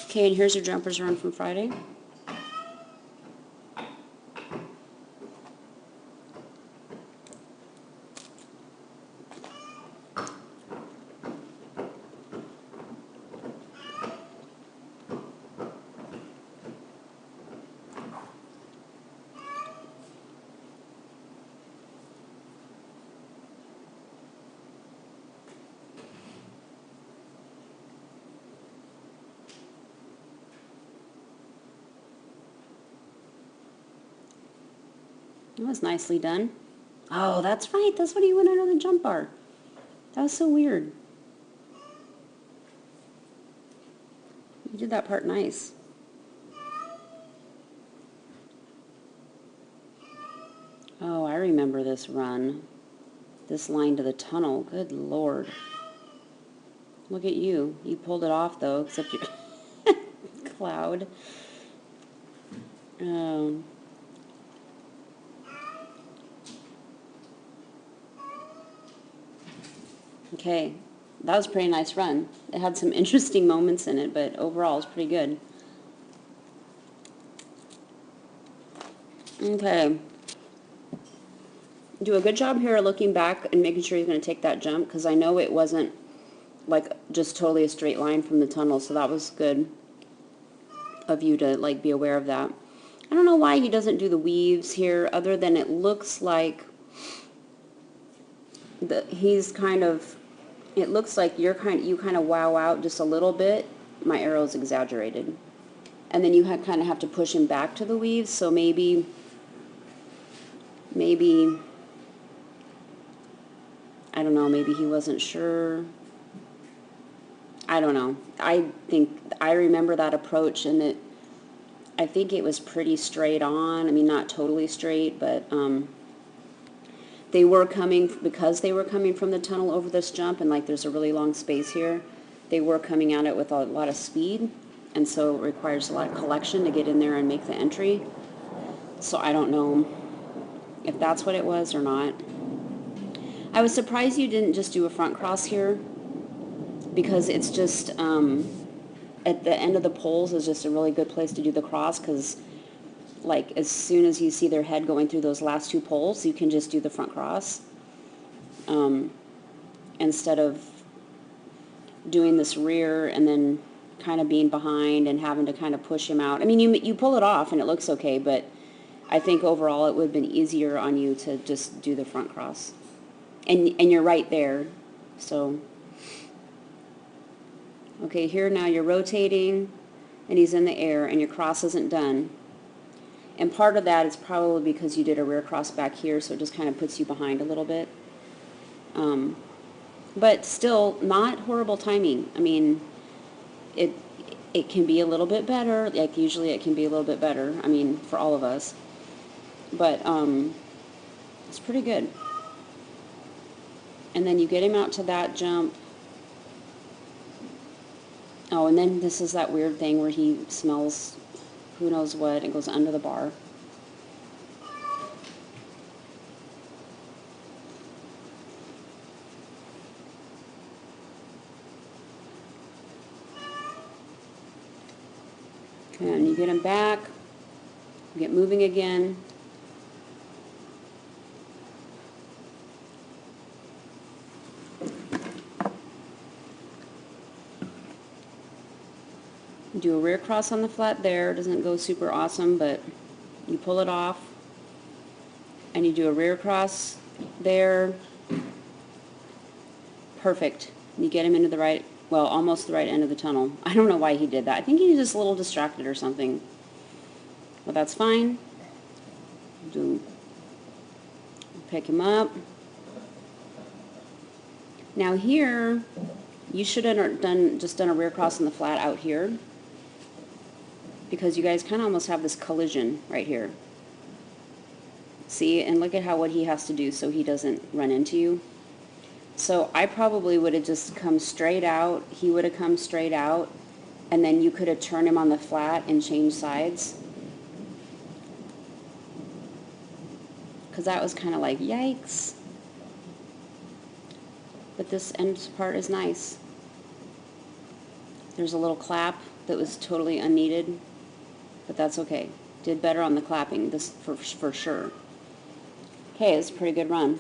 Okay, and here's your jumpers run from Friday. That was nicely done. Oh, that's right. That's what he went under the jump bar. That was so weird. You did that part nice. Oh, I remember this run. This line to the tunnel. Good Lord. Look at you. You pulled it off, though, except your cloud. Okay. That was a pretty nice run. It had some interesting moments in it, but overall it's pretty good. Okay. Do a good job here looking back and making sure you're going to take that jump, because I know it wasn't like just totally a straight line from the tunnel, so that was good of you to like be aware of that. I don't know why he doesn't do the weaves here, other than it looks like he's kind of, it looks like you kind of wow out just a little bit. My arrow's exaggerated. And then you kind of have to push him back to the weaves, so maybe, I don't know, maybe he wasn't sure. I don't know. I remember that approach, and I think it was pretty straight on. I mean, not totally straight, but they were coming, because they were coming from the tunnel over this jump, and like there's a really long space here, they were coming at it with a lot of speed, and so it requires a lot of collection to get in there and make the entry. So I don't know if that's what it was or not. I was surprised you didn't just do a front cross here, because it's just at the end of the poles is just a really good place to do the cross, because like as soon as you see their head going through those last two poles, you can just do the front cross instead of doing this rear and then kind of being behind and having to kind of push him out. I mean, you pull it off and it looks okay, but I think overall it would have been easier on you to just do the front cross. And you're right there, so. Okay, here now you're rotating and he's in the air and your cross isn't done. And part of that is probably because you did a rear cross back here, so it just kind of puts you behind a little bit. But still, not horrible timing. I mean, it can be a little bit better. Like usually it can be a little bit better. I mean, for all of us. But it's pretty good. And then you get him out to that jump. Oh, and then this is that weird thing where he smells who knows what and goes under the bar. Okay, and you get him back. You get moving again. Do a rear cross on the flat there. Doesn't go super awesome, but you pull it off. And you do a rear cross there. Perfect. You get him into the right, well, almost the right end of the tunnel. I don't know why he did that. I think he was just a little distracted or something. But that's fine. Pick him up. Now here, you should have done a rear cross on the flat out here, because you guys kind of almost have this collision right here. See, and look at what he has to do so he doesn't run into you. So I probably would have just come straight out, he would have come straight out, and then you could have turned him on the flat and changed sides. Because that was kind of like, yikes. But this end part is nice. There's a little clap that was totally unneeded, but that's okay. Did better on the clapping, this for sure. Okay, it's a pretty good run.